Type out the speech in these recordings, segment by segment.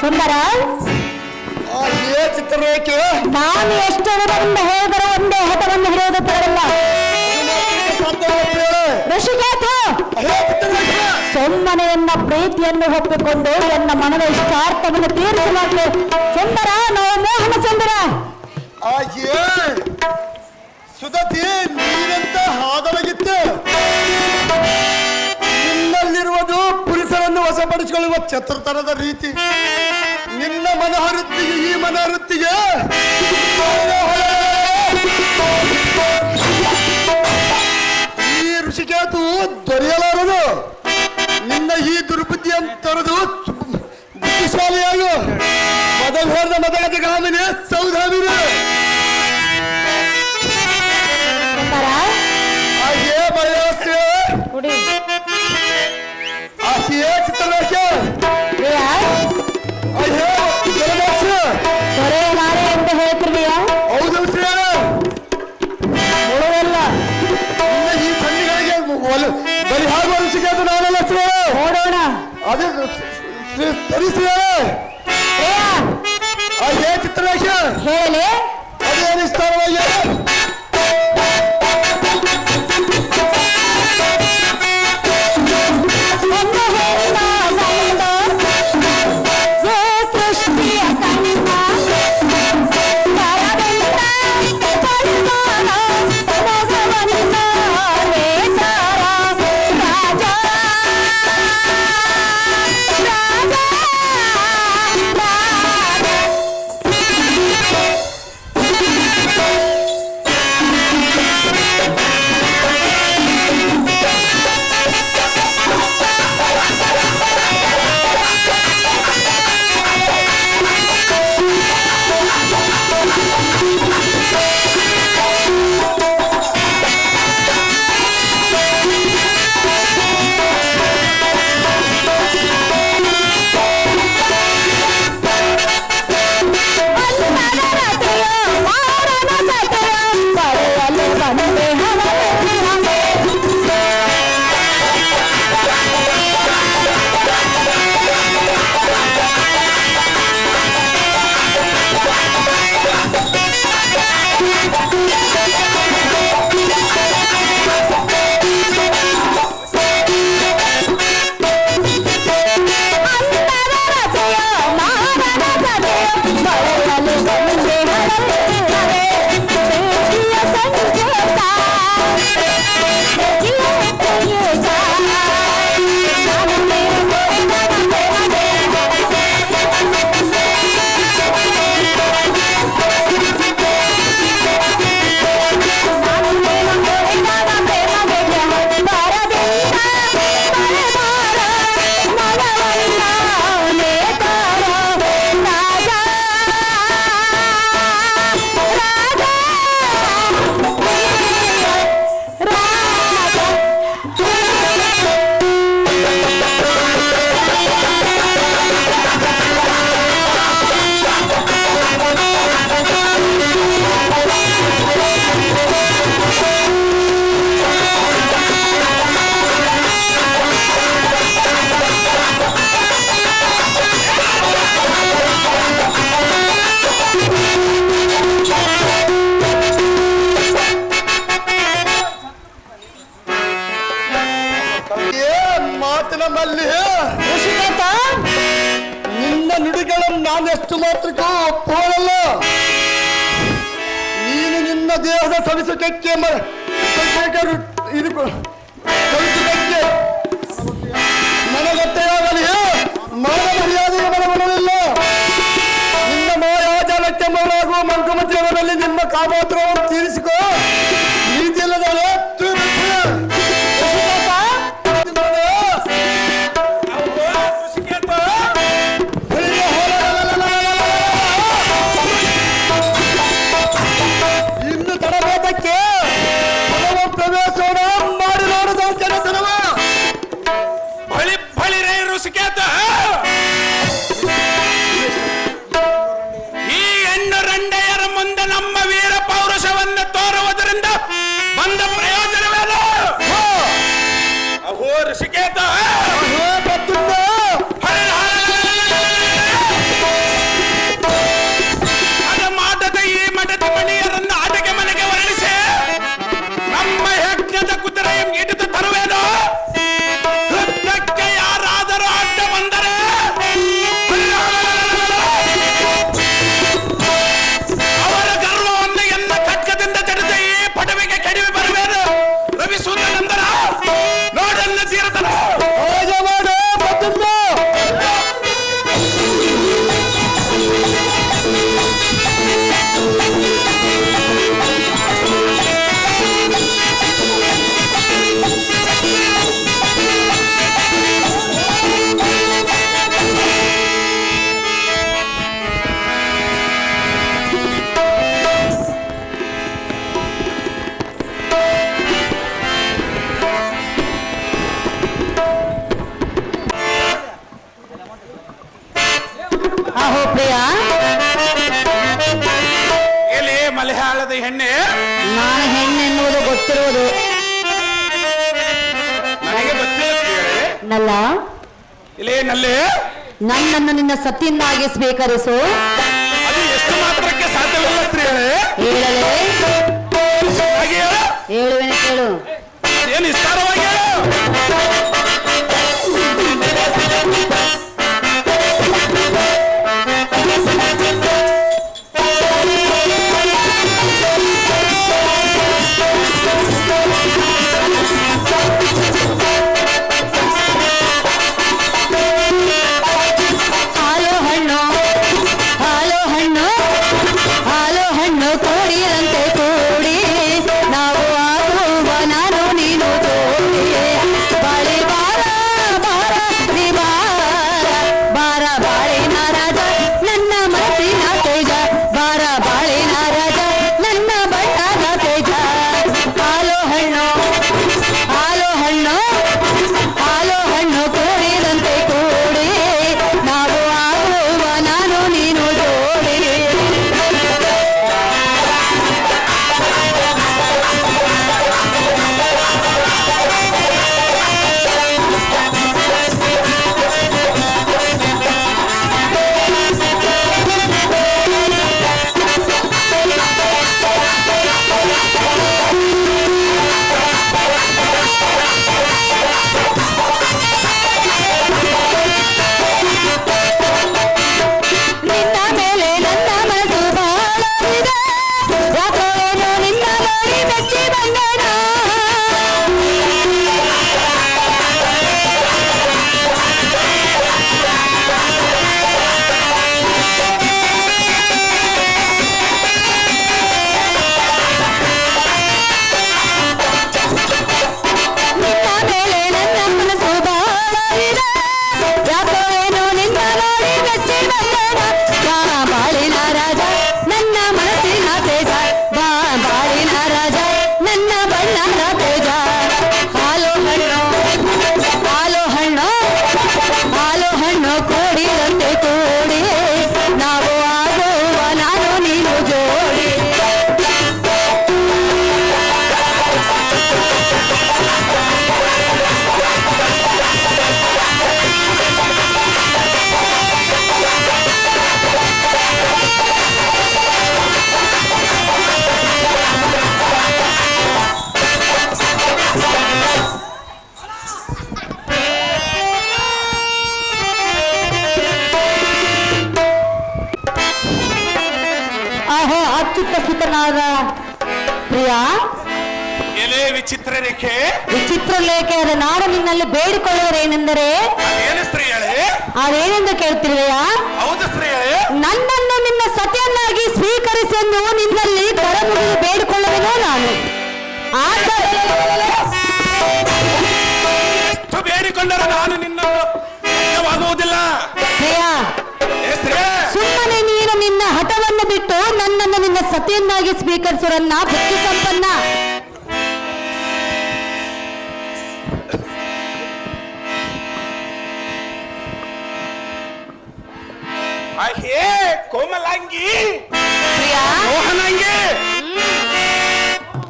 ಸುಂದರ ಚಿತ್ರರೇಖೆ ನಾನು ಎಷ್ಟು ವಿಧದಿಂದ ಹೇಳಿದರೂ ಒಂದೇ ಹಠವನ್ನು ಹಿಡಿಯುವುದು ಬರಲ್ಲ. ಋಷಿಕೇತ ಸುಮ್ಮನೆ ಎನ್ನ ಪ್ರೀತಿಯನ್ನು ಒಪ್ಪಿಕೊಂಡು ಎನ್ನ ಮನದ ಇಷ್ಟಾರ್ಥವನ್ನು ತೀರಿಸಲಾಗಲಿ. ಸುಂದರ ನಾವು ಮೋಹನ ಚಂದ್ರ ಸುಧತಿ ನೀನೆಂತ ಹಾದೊಳಗಿತ್ತು. ನಿನ್ನಲ್ಲಿರುವುದು ಪುರುಷರನ್ನು ವಶಪಡಿಸಿಕೊಳ್ಳುವ ಚತುರ್ತರದ ರೀತಿ. ನಿನ್ನ ಮನೋವೃತ್ತಿಗೆ ಈ ಮನೋವೃತ್ತಿಗೆ ಈ ಋಷಿಕೇತು ದೊರೆಯಲಾರದು. ನಿನ್ನ ಈ ದುರ್ಬುದ್ಧಿ ಅಂತರದು ಬುದ್ಧಿಶಾಲಿಯಾಗು. ಮದಭೇದ ಮದಗಜಗಾಮಿನಿ ಸೌಧಾಮಿನಿ ಅಂತ ಹೇಳ್ತಿರ್ತೀಯ. ಹೌದು ನೋಡೋದಲ್ಲ ಈ ಸನ್ನಿಗಳಿಗೆ ಬಲಿಹಾರ ಋಷಿಕೇತು ನಾನೆಲ್ಲ ನೋಡೋಣ. ಅದು ಸರಿ ಚಿತ್ರರೇಖ ಹೇಳಿ ಅದೇನಿಸ್ತಾರವಯ್ಯ ನಿನ್ನ ನುಡಿಗಳನ್ನು ನಾನೆಷ್ಟು ಮಾತ್ರಕ್ಕೂ ಒಪ್ಪೋಳಲ್ಲ. ನೀನು ನಿನ್ನ ದೇಹದ ಸವಿಸುಕಕ್ಕೆ ನನಗತ್ತೆಯಾಗಲಿ ಮಾನ ಮರ್ಯಾದೆಗೆ ಮನವಿಲ್ಲ. ನಿನ್ನ ಮಾಯಾಜಾಲಕ್ಕೆ ಮರಳಾಗುವ ಮಂಕುಮತಿಯವರಲ್ಲಿ ನಿಮ್ಮ ಕಾಮಾತ್ರವನ್ನು ತೀರಿಸಿಕೋ. ನೀತಿಯಿಲ್ಲದವಳೆ ಋಷಿಕೇತ ಆಹೋ ಪ್ರಿಯ, ಎಲ್ಲಿ ಮಲಯಾಳದ ಹೆಣ್ಣೆ? ನಾನು ಹೆಣ್ಣೆನ್ನುವುದು ಗೊತ್ತಿರುವುದು ನನಗೆ ಗೊತ್ತಿಲ್ಲ. ನಲ್ಲ, ಇಲ್ಲೇ ನಲ್ಲಿ ನನ್ನನ್ನು ನಿನ್ನ ಸತಿಯನ್ನಾಗಿ ಸ್ವೀಕರಿಸು. ಅದು ಎಷ್ಟು ಮಾತ್ರಕ್ಕೆ ಸಾಧ್ಯವಿಲ್ಲ ಸ್ತ್ರೀಯರೇ. ಹೇಳಲೇ? ಹಾಗೆ ಹೇಳು. ಹೇಳುವೆನು ಕೇಳು. ಏನು ವಿಸ್ತಾರವಾಗಿ ಹೇಳು. ಹಾಲು ಹಣ್ಣು, ಹಾಲು ಹಣ್ಣು, ಹಾಲು ಹಣ್ಣು ಕೂಡಿರಂತೆ ಕೂಡಿ ನಾವು ಆಗುವ ನಾನು ನೀನು ಜೋಡಿ. ಬಾಳಿ ಬಾರ ಬಾರ ನೀ ಬಾರ, ಬಾರ ಬಾಳಿನ ರಾಜ ನನ್ನ ಮನಸ್ಸಿನ ತೇಜ, ಬಾರ ಬಾಳಿನ ರಾಜ ನನ್ನ ಬಣ್ಣದ ತೇಜ. ಹಾಲು ಹಣ್ಣು, ಹಾಲು ಹಣ್ಣು, ಹಾಲು ಹಣ್ಣು ಕೂಡಿದಂತೆ ಕೂಡಿ ನಾವು ಆಗುವ ನಾನು ನೀನು ಜೋಡಿ. ನಿನ್ನ ಮೇಲೆ ನನ್ನ ಮನಸ್ಸು ಬಾಳವಿದೆ, ಯಾಕೋ ಏನೋ ನಿನ್ನ ನೋಡಿ ಬೆಚ್ಚಿ ಬಂದೆನ. ನಿನ್ನ ಮೇಲೆ ನನ್ನ ಮನಸ್ಸು ಬಾಳವಿದೆ, ಯಾಕೋ ಏನೋ ನಿನ್ನ ನೋಡಿ ಬೆಚ್ಚಿ ಬಂದೆನ. ಬಾ ಬಾಳಿನ ರಾಜ ನನ್ನ ಮನಸ್ಸಿನ ತೇಜ, ಬಾ ಬಾಳಿನ ರಾಜ ನನ್ನ ಬಣ್ಣದ ತೇಜ. ಹಾಲು ಹಣ್ಣು, ಹಾಲು ಹಣ್ಣು, ಹಾಲು ಹಣ್ಣು ಕೂಡಿದಂತೆ ಕೂಡಿ ನಾವು ಆಗುವ ನಾನು ನೀನು ಜೋಡಿ. ಆಹೋ ಅಚ್ಯುತ ಸುತನಾದ ಪ್ರಿಯ, ಎಲೆ ವಿಚಿತ್ರ ರೇಖೆ. ವಿಚಿತ್ರ ಲೇಖೆಯಾದ ನಾನು ನಿನ್ನಲ್ಲಿ ಬೇಡಿಕೊಳ್ಳುವುದೇನೆಂದರೆ, ಏನು ಸ್ತ್ರೀಯಳೇ? ಅದೇನೆಂದು ಕೇಳ್ತಿರುವೆಯಾ? ಹೌದು ಸ್ತ್ರೀಯಳೇ. ನನ್ನನ್ನು ನಿನ್ನ ಸತಿಯನ್ನಾಗಿ ಸ್ವೀಕರಿಸೆಂದು ನಿನ್ನಲ್ಲಿ ಕರಮುಗಿದು ಬೇಡಿಕೊಳ್ಳುವೆನೋ ನಾನು. ಎಷ್ಟು ಬೇಡಿಕೊಂಡರೆ ನಾನು ನಿನ್ನ ಆಗುವುದಿಲ್ಲ. ಪ್ರಿಯ, ಸುಮ್ಮನೆ ನೀನು ನಿನ್ನ ಹಠವನ್ನು ಬಿಟ್ಟು ನನ್ನನ್ನು ನಿನ್ನ ಸತಿಯನ್ನಾಗಿ ಸ್ವೀಕರಿಸುರನ್ನ ಬುದ್ಧಿ ಸಂಪನ್ನ. ಹೇ ಕೋಮಲಾಂಗಿ, ಪ್ರಿಯ, ಮೋಹನಾಂಗಿ,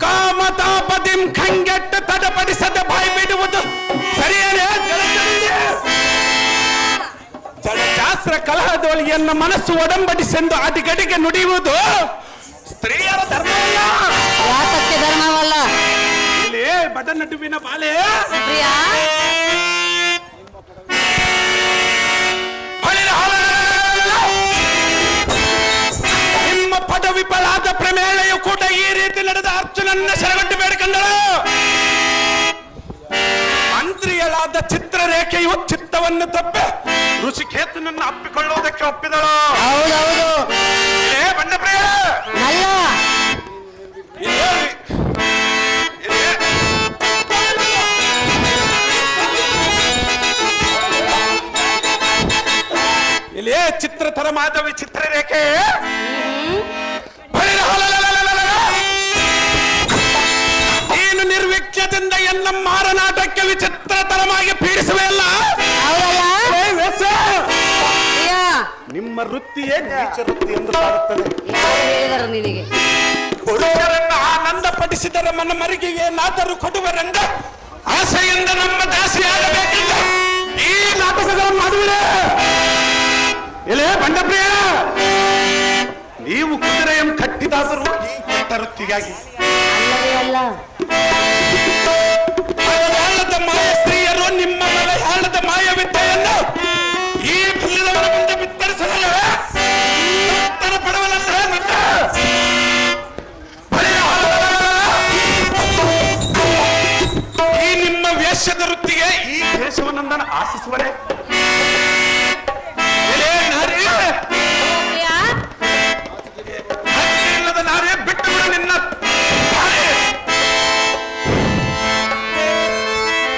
ಕಾಮತಾಪದಿಂ ಖಂಗೆಟ್ಟು ತಡಪಡಿಸದೆ ಬಾಯಿ ಬಿಡುವುದು ಸರಿಯೇ? ಜಡಶಾಸ್ತ್ರ ಕಲಹದೊಳಗೆನ್ನ ಮನಸ್ಸು ಒಡಂಬಡಿಸೆಂದು ಅಡಿಗಡಿಗೆ ನುಡಿಯುವುದು ಸ್ತ್ರೀಯರ ಧರ್ಮವಲ್ಲ. ಯಾತಕ್ಕೆ ಧರ್ಮವಲ್ಲ? ಇಲ್ಲಿ ಬಡ ನಡುವಿನ ಬಾಲೆ ಪ್ರಿಯ, ನಿಮ್ಮ ಪದವಿಫಲಾದ ಪ್ರಮೇಳೆಯು ಕೂಡ ಈ ರೀತಿ ನಡೆದ ಅರ್ಜುನನ್ನ ಶರಗಟ್ಟು ಬೇಡಿಕೊಂಡಳು. ಮಂತ್ರಿಯಳಾದ ಚಿತ್ರರೇಖೆಯು ಚಿತ್ತವನ್ನು ತಪ್ಪೆ ಋಷಿಕೇತನನ್ನು ಅಪ್ಪಿಕೊಳ್ಳುವುದಕ್ಕೆ ಒಪ್ಪಿ ಸುಂದರವಾದ ವಿಚಿತ್ರ ರೇಖೆ ನೀನು ನಿರ್ವಿಕ್ಯದಿಂದ ಎನ್ನ ಮಾರನಾಟಕ್ಕೆ ವಿಚಿತ್ರತರವಾಗಿ ಪೀಡಿಸುವೆಯಲ್ಲ. ನಿಮ್ಮ ವೃತ್ತಿಯೇ ನೀಚ ವೃತ್ತಿ ಎಂದು ಕಾಣುತ್ತದೆ. ಹೇಳಿದರು ನಿನಗೆ ಹುಡುಗರನ್ನ ಆನಂದಪಡಿಸಿದರೆ ಮನ ಮರಿಗೆಗೆ ನಾದರೂ ಕೊಡುವ ರಂಗ ಆಸೆಯಿಂದ ನಮ್ಮ ದಾಸಿಯಾಗಬೇಕಿಲ್ಲ. ಈ ನಾಟಕಗಳನ್ನು ಮಾಡುವಿರೇ ಎಲೆ ಬಂಡಪ್ರಿಯ, ನೀವು ಕುದುರೆಯನ್ನು ಕಟ್ಟಿದಾದರೂ ಈ ಕೆಟ್ಟ ವೃತ್ತಿಗಾಗಿ ಅಲ್ಲ ಮಲಯಾಳದ ಮಾಯ ಸ್ತ್ರೀಯರು ನಿಮ್ಮ ಮಲಯಾಳದ ಮಾಯ ವಿದ್ಯೆಯನ್ನು ಈ ಬಿಲ್ಲದವರ ಮುಂದೆ ಬಿತ್ತರಿಸಲು ಪಡವಲಲ್ಲ. ಈ ನಿಮ್ಮ ವೇಷದ ವೃತ್ತಿಗೆ ಈ ದೇಶವನ್ನ ಆಶಿಸುವರೆ ನಾರೇ ಬಿಟ್ಟು ಬಿಡು ನಿನ್ನ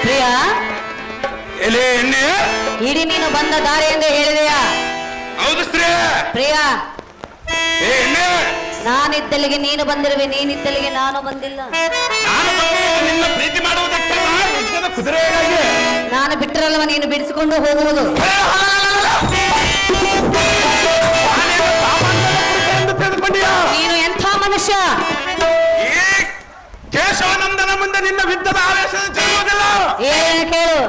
ಪ್ರಿಯ. ಎಲೆ ಎಣ್ಣೆ ಇಡೀ ನೀನು ಬಂದ ದಾರಿ ಎಂದು ಹೇಳಿದೆಯಾ? ಹೌದು ಸ್ತ್ರೀ. ಪ್ರಿಯ, ಎಣ್ಣೆ ನಾನಿದ್ದಲ್ಲಿಗೆ ನೀನು ಬಂದಿರುವೆ, ನೀನಿದ್ದಲ್ಲಿಗೆ ನಾನು ಬಂದಿಲ್ಲ. ನಾನು ನಿನ್ನ ಪ್ರೀತಿ ಮಾಡುವುದಕ್ಕೆಲ್ಲ ಯುದ್ಧದ ಕುದುರೆಯಾಗಿ ನಾನು ಬಿಟ್ಟರಲ್ವ ನೀನು ಬಿಡಿಸಿಕೊಂಡು ಹೋಗುವುದು. ನೀನು ಎಂಥ ಮನುಷ್ಯ? ಈ ಕೇಶವಾನಂದನ ಮುಂದೆ ನಿನ್ನ ಯುದ್ಧದ ಆವೇಶ ಚೆಲ್ಲುವುದಿಲ್ಲ. ಏನು ಕೇಳು.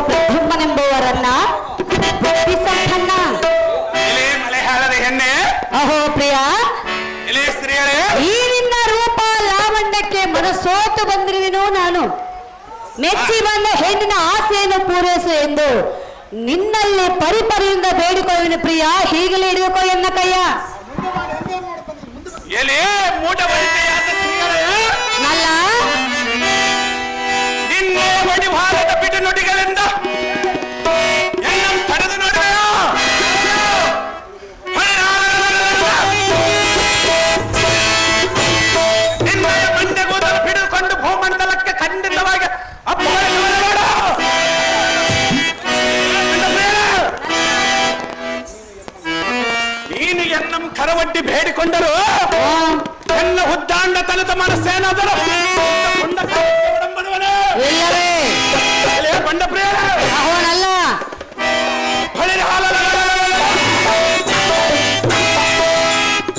ಪ್ರದ್ಯುಮ್ನೆಂಬುವರನ್ನ ಬುದ್ಧಿಸಂಪನ್ನ. ಮಲಯಾಳದ ಹೆಣ್ಣೆ, ಅಹೋ ಪ್ರಿಯ, ಸ್ತ್ರೀಯರೇ, ಈ ನಿನ್ನ ರೂಪ ಲಾವಣ್ಯಕ್ಕೆ ಮನಸೋತು ಬಂದಿರುವೆನು ನಾನು. ಮೆಚ್ಚಿ ಬಂದ ಹೆಣ್ಣಿನ ಆಸೆಯನ್ನು ಪೂರೈಸು ಎಂದು ನಿನ್ನಲ್ಲಿ ಪರಿಪರಿಯಿಂದ ಬೇಡಿಕೊಳ್ಳುವೆನು ಪ್ರಿಯ. ಹೀಗಲೇ ಹಿಡಿದುಕೋ ಎನ್ನ ಕೈಯ. ಮೂಟ ನಲ್ಲ ನಿನ್ನ ವಡಿವಾರದ ಬಿಡು ನುಡಿಗಳಿಂದ ತಡೆದು ನೋಡುವೆಯೋ? ಕರವಡ್ಡಿ ಬೇಡಿಕೊಂಡರು ಎಲ್ಲ ಉದ್ದಾಂಡ ತಲುತ ಮನಸ್ಸೇನಾದರೂ ಇಲ್ಲವೇ ಬಂಡ ಪ್ರಿಯ ಅವನಲ್ಲ.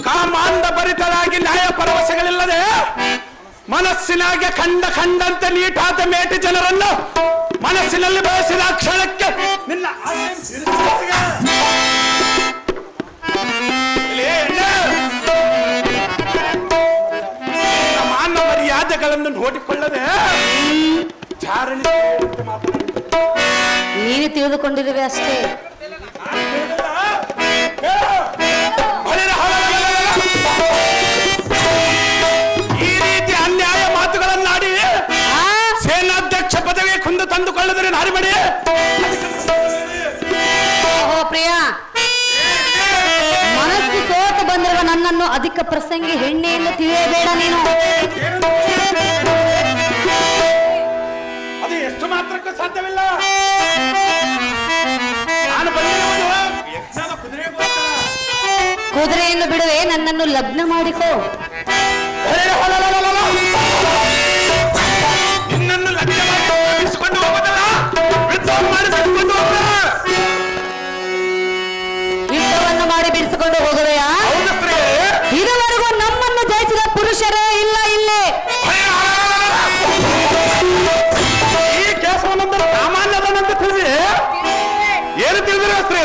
ಕಾಮಾಂಧ ಭರಿತರಾಗಿ ನ್ಯಾಯ ಭರವಸೆಗಳಿಲ್ಲದೆ ಮನಸ್ಸಿನಾಗೆ ಕಂಡಂತೆ ನೀಟಾದ ಮೇಟಿ ಜನರನ್ನು ಮನಸ್ಸಿನಲ್ಲಿ ಬಯಸಿದ ಕ್ಷಣಕ್ಕೆ ನಿನ್ನ ಮಾನ ಮರ್ಯಾದೆಗಳನ್ನು ನೋಡಿಕೊಳ್ಳದೆ ಚಾರಣಿ ನೀನು ತಿಳಿದುಕೊಂಡಿರುವೆ ಅಷ್ಟೇ. ಈ ರೀತಿ ಅನ್ಯಾಯ ಮಾತುಗಳನ್ನಾಡಿ ಸೇನಾಧ್ಯಕ್ಷ ಪದವಿ ಕುಂದು ತಂದುಕೊಳ್ಳದರೆ ನಾರಿಮಡಿ. ಓಹೋ ಪ್ರಿಯ, ಮನಸ್ಸು ಸೋತು ಬಂದಿರುವ ನನ್ನನ್ನು ಅಧಿಕ ಪ್ರಸಂಗಿ ಹೆಣ್ಣೆಯನ್ನು ತಿಳಿಯಬೇಡ ನೀನು. ಅದು ಎಷ್ಟು ಮಾತ್ರಕ್ಕೂ ಸಾಧ್ಯವಿಲ್ಲ. ನಾನು ಬಂದಿರುವುದು ಯಕ್ಷನ ಕುದುರೆಯನ್ನು ಬಿಡುವೆ, ನನ್ನನ್ನು ಲಗ್ನ ಮಾಡಿಕೋ. ನಿನ್ನನ್ನು ಲಗ್ನ ಮಾಡಿಸಿಕೊಂಡು ಹೋಗೋದಲ್ಲ, ಮಾಡಿಸಿಕೊಂಡು ಹೋಗೋದಲ್ಲ. ಯುದ್ಧವನ್ನು ಮಾಡಿ ಬಿಡಿಸಿಕೊಂಡು ಹೋಗುವೆಯಾ? ಇದುವರೆಗೂ ನಮ್ಮನ್ನು ಜಯಿಸಿದ ಪುರುಷರೇ ಇಲ್ಲ ಇಲ್ಲೇ. ಈ ಕೇಶವನಂತರ ಸಾಮಾನ್ಯದನ್ನಂತ ತಿಳಿಸಿ ಏನು ತಿಳಿದಿರೋ ಸ್ತ್ರೀ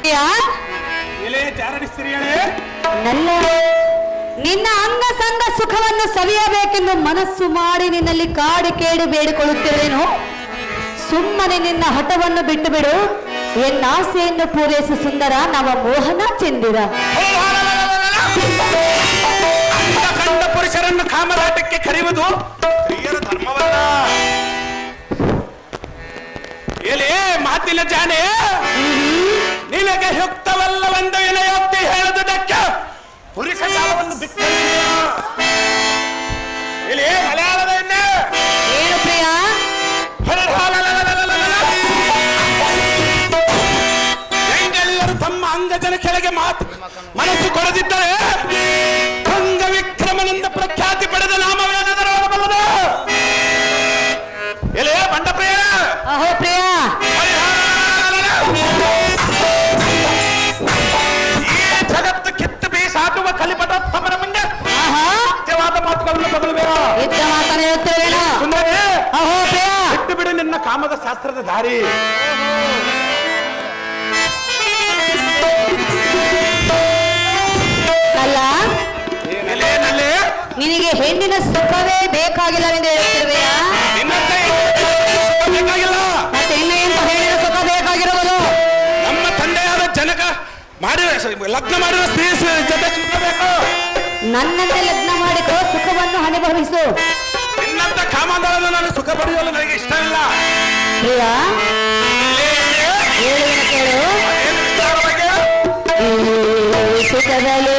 ಯಾ ಎಲೆ ಚಾರಣಿ ಸ್ತ್ರೀಯರೇ, ನನ್ನ ನಿನ್ನ ಅಂಗ ಸಂಗ ಸುಖವನ್ನು ಸವಿಯಬೇಕೆಂದು ಮನಸ್ಸು ಮಾಡಿ ನಿನ್ನಲ್ಲಿ ಕಾಡು ಕೇಳಿ ಬೇಡಿಕೊಳ್ಳುತ್ತಿರುವೆನು. ಸುಮ್ಮನೆ ನಿನ್ನ ಹಠವನ್ನು ಬಿಟ್ಟು ಬಿಡು. ಎನ್ನಾಸೆಯನ್ನು ಪೂರೈಸು ಸುಂದರ ನವ ಮೋಹನ ಚಂದಿರ. ಅಂಗ ಕಂಡ ಪುರುಷರನ್ನು ಕಾಮರಾಟಕ್ಕೆ ಕರೆಯುವುದು ಸ್ತ್ರೀಯರ ಧರ್ಮವಲ್ಲ. ಎಲೆ ಮಾತಿನ ಜಾನೆ, ನಿನಗೆ ಯುಕ್ತವಲ್ಲವೆಂದು ವಿನಯೋಕ್ತಿ ಹೇಳುವುದಕ್ಕೆ ಪುರುಷ ಕಾಲವನ್ನು ಬಿಟ್ಟು ಇಲ್ಲಿ ಮಲಯಾಳದ ಎಣ್ಣೆ ಏನು ಪ್ರಿಯ? ಹೆಂಗೆಲ್ಲರೂ ತಮ್ಮ ಅಂಗಜನ ಕೆಳಗೆ ಮನಸ್ಸು ಕೊಡದಿದ್ದರೆ ಅಂಗ ವಿಕ್ರಮನಿಂದ ಪ್ರಖ್ಯಾತಿ ಪಡೆದ ನಾಮವೇದರಬಲ್ಲದ ಎಲೆ ಬಂಡ ಪ್ರಿಯ. ಅಹೋ ಪ್ರಿಯ, ಈ ಜಗತ್ತು ಕಿತ್ತು ಬೀಸಾಟುವ ಕಲಿಪಟೋತ್ತಮನ ಮುಂದೆ ಸತ್ಯವಾದ ಮಾತುಗಳನ್ನು ಬದಲಬೇಡ. ಯುದ್ಧ ಮಾತನ್ನು ಹೇಳುತ್ತಿರುವೆನ. ಸುಮ್ಮನೆ ಅಹೋ ಪ್ರಿಯ, ಬಿಟ್ಟು ಬಿಡು ನಿನ್ನ ಕಾಮದ ಶಾಸ್ತ್ರದ ದಾರಿ. ಅಲ್ಲ ಎಲೆಯಲ್ಲಿ ನಿನಗೆ ಹೆಣ್ಣಿನ ಸುಖವೇ ಬೇಕಾಗಿಲ್ಲವೆಂದು ಹೇಳುತ್ತಿರುವೆಯಾ? ನಿನ್ನಂತೆ ಬೇಕಾಗಿಲ್ಲ. ಮತ್ತೆ ಇನ್ನೇನು ಹೆಣ್ಣಿನ ಸುಖ ಬೇಕಾಗಿರುವುದು? ನಮ್ಮ ತಂದೆಯಾದ ಜನಕ ಲಗ್ನ ಮಾಡಿದ ಸ್ತ್ರೀ ಜೊತೆ ಸುತ್ತಬೇಕು. ನನ್ನನ್ನೇ ಲಗ್ನ ಮಾಡಿಕೋ, ಸುಖವನ್ನು ಅನುಭವಿಸು. ನಿನ್ನಂತ ಕಾಮಂದಳನ್ನು ನಾನು ಸುಖ ಪಡೆಯಲು ನನಗೆ ಇಷ್ಟವಿಲ್ಲ. ಪ್ರಿಯ, ಹೇಳುವೆನು ಕೇಳು. ಏನು ವಿಚಾರ ಬಗ್ಗೆ? ಈ ಸುಖದಲ್ಲಿ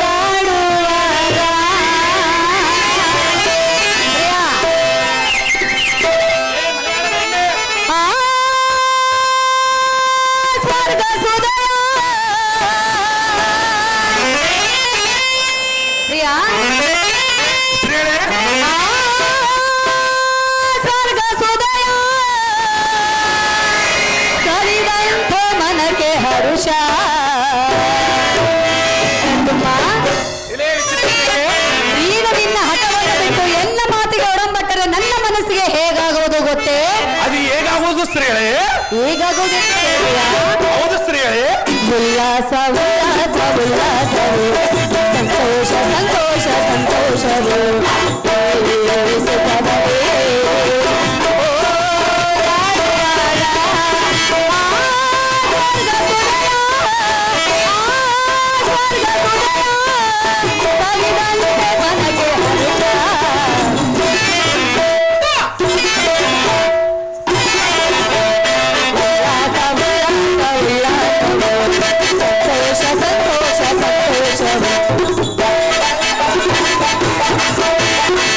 ಓಡಾಡುವಾಗ ಪ್ರಿಯ, ಆ ಸ್ವರ್ಗ ಸುಧಾ ಪ್ರಿಯ, ಸ್ತ್ರೀಯರೇ, ಆ ಸ್ವರ್ಗ ಸುಧಯ ಸರಿದಂಥ ಮನಕ್ಕೆ ಹರುಷ. ತುಂಬ ಎಲೆ ಚಿತ್ರಗಳೇ, ಈಗ ನಿನ್ನ ಹಠವನ್ನು ಬಿಟ್ಟು ಎಲ್ಲ ಮಾತಿಗೆ ಒಡಂಬಟ್ಟರೆ ನನ್ನ ಮನಸ್ಸಿಗೆ ಹೇಗಾಗುವುದು ಗೊತ್ತೇ? ಅದು ಹೇಗಾಗುವುದು ಸ್ತ್ರೀಯರೇ? ಹೇಗಾಗುವುದು ಹೌದು ಸ್ತ್ರೀಯರೇ. ಉಲ್ಲಾಸ ಉಲ್ಲಾಸ ಉಲ್ಲಾಸವು, ಸಂತೋಷ ಸಂತೋಷ ಸಂತೋಷವು, ಸುಖವೇ ಸಂತೋಷ ಸಂತೋಷ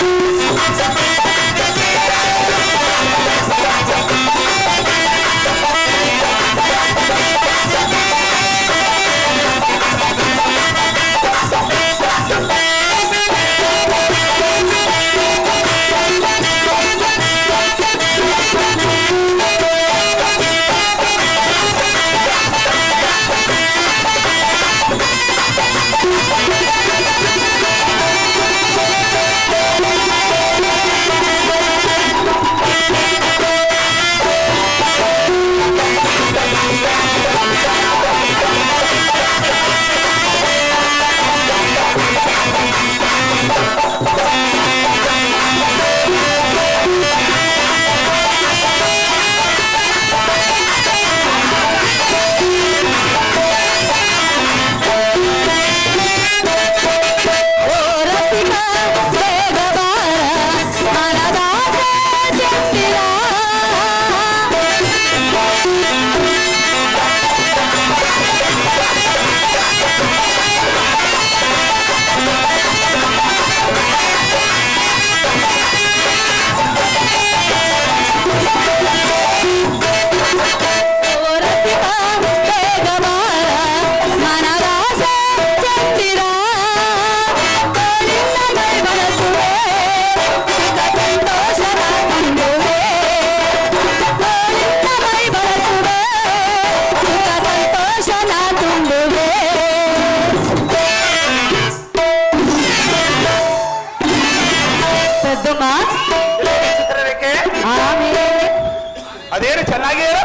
ಏನು ಚೆನ್ನಾಗಿ ಹೇಳು.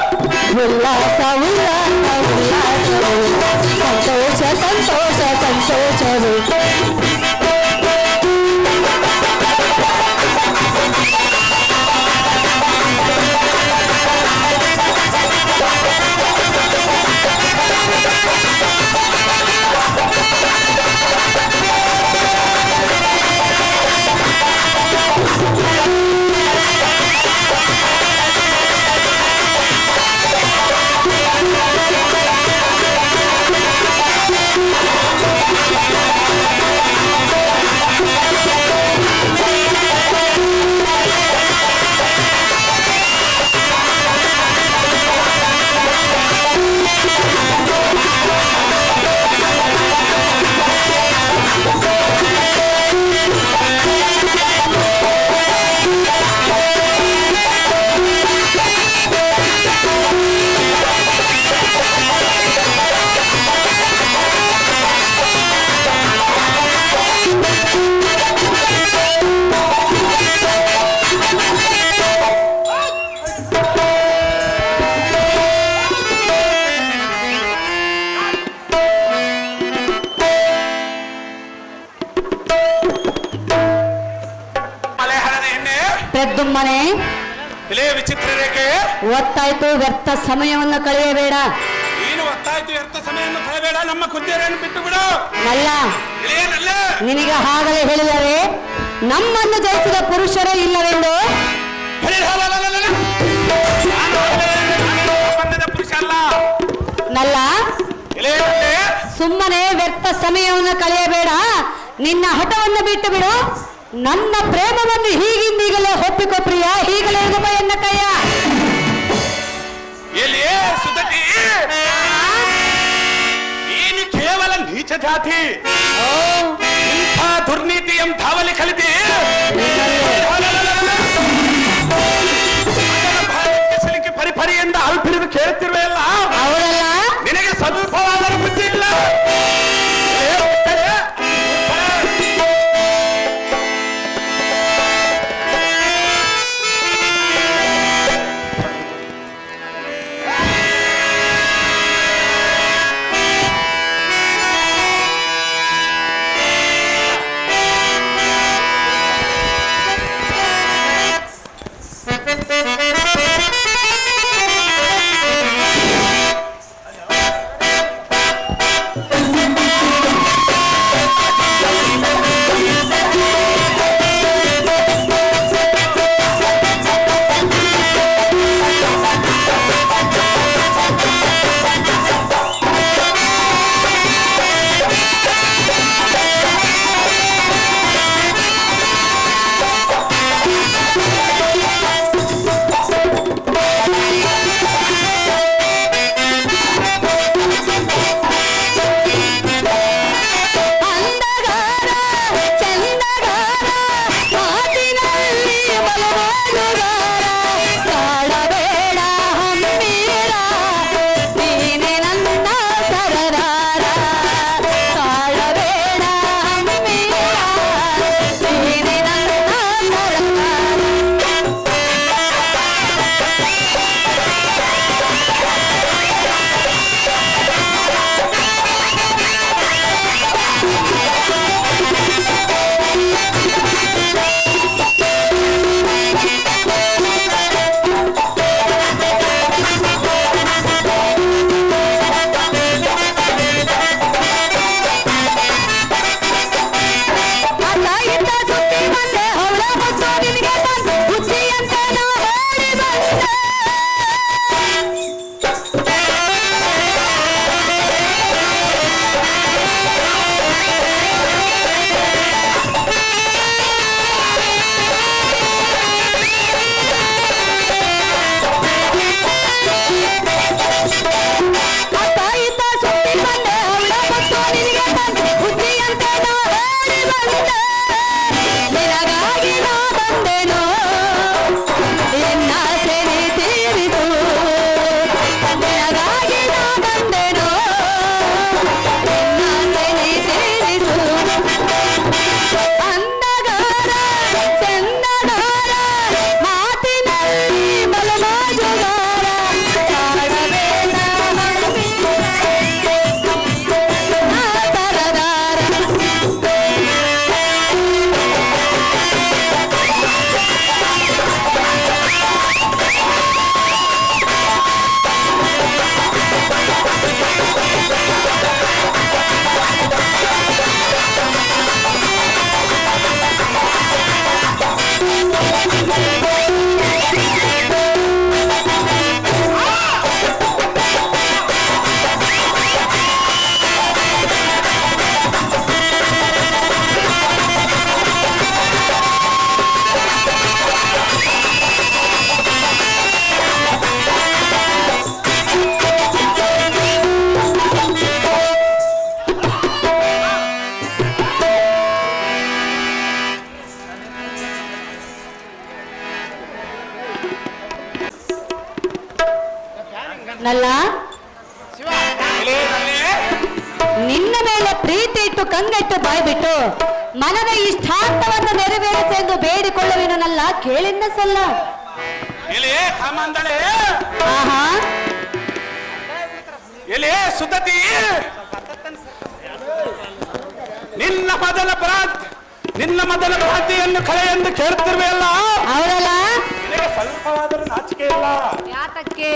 ಉಲ್ಲಾಸ ಉಲ್ಲಾಸ ಉಲ್ಲಾಸ ಸಂತೋಷ ಸಂತೋಷ ಸಂತೋಷವು ಪ್ರದ್ಯುಮ್ನೇ ಇಲೇ ವಿಚಿತ್ರ ರೇಖೆ, ಒತ್ತಾಯ್ತು ವ್ಯರ್ಥ ಸಮಯವನ್ನು ಕಳೆಯಬೇಡ. ಏನು ಒತ್ತಾಯ್ತು ವ್ಯರ್ಥ ಸಮಯವನ್ನು ಕಳೆಬೇಡ, ನಮ್ಮ ಕುಂದೇರನ್ನು ಬಿಟ್ಟು ಬಿಡು. ನಲ್ಲ ಇಲ್ಲೇನಲ್ಲ ನಿನಗೆ ಹಾಗಲೇ ಹೇಳಿದರೆ ನಮ್ಮನ್ನು ಜಯಿಸಿದ ಪುರುಷರೇ ಇಲ್ಲವೆಂದು. ಬಂಧದ ಪುರುಷ ಅಲ್ಲ. ನಲ್ಲ ಇಲ್ಲೇನಲ್ಲೇ ಸುಮ್ಮನೆ ವ್ಯರ್ಥ ಸಮಯವನ್ನು ಕಳೆಯಬೇಡ, ನಿನ್ನ ಹಠವನ್ನು ಬಿಟ್ಟು ಬಿಡು. ನನ್ನ ಪ್ರೇಮವನ್ನು ಹೀಗಿಂದೀಗಲೇ ಒಪ್ಪಿಕೊ ಪ್ರಿಯ, ಹೀಗಲೇ ಇರುವ ಎನ್ನ ಕೈಯ. ಎಲ್ಲಿ ಸುಧತಿ, ಏನು ಕೇವಲ ನೀಚ ಜಾತಿ, ಇಂಥ ದುರ್ನೀತಿ ಎಂ ಧಾವಲಿ ಕಲಿತಿ ಸಲಿಕೆ ಪರಿಪರಿಯಿಂದ ಅಲ್ಪಿರಿದು ಕೇಳುತ್ತಿರುವೆಯಲ್ಲ, ಅವಳಲ್ಲ ನಿನಗೆ ಸ್ವಲ್ಪವಾದ ಬುದ್ಧಿ ಇಲ್ಲ. ನಲ್ಲ ಎಲೆ ನಲ್ಲೆ, ನಿನ್ನ ಮೇಲೆ ಪ್ರೀತಿ ಇಟ್ಟು ಕಂಗೆಟ್ಟು ಬಾಯ್ಬಿಟ್ಟು ಮನದ ಇಷ್ಟಾರ್ಥವನ್ನು ನೆರವೇರಿಸೆಂದು ಬೇಡಿಕೊಳ್ಳುವೆನು ನಲ್ಲ, ಕೇಳಿನ್ನ ಸಲ್ಲ. ಎಲೆ ಕಾಮಂದಳೆ, ಆಹಾ, ಎಲೆ ಸುತತಿ, ನಿನ್ನ ಮೊದಲ ಭ್ರಾಂತಿಯನ್ನು ಕಳೆ ಎಂದು ಕೇಳುತ್ತಿರುವೆ ಅಲ್ಲ. ಹೌದಲ್ಲ? ನಿನಗೆ ಸ್ವಲ್ಪವಾದರೂ ನಾಚಿಕೆ ಇಲ್ಲ. ಯಾತಕ್ಕೆ?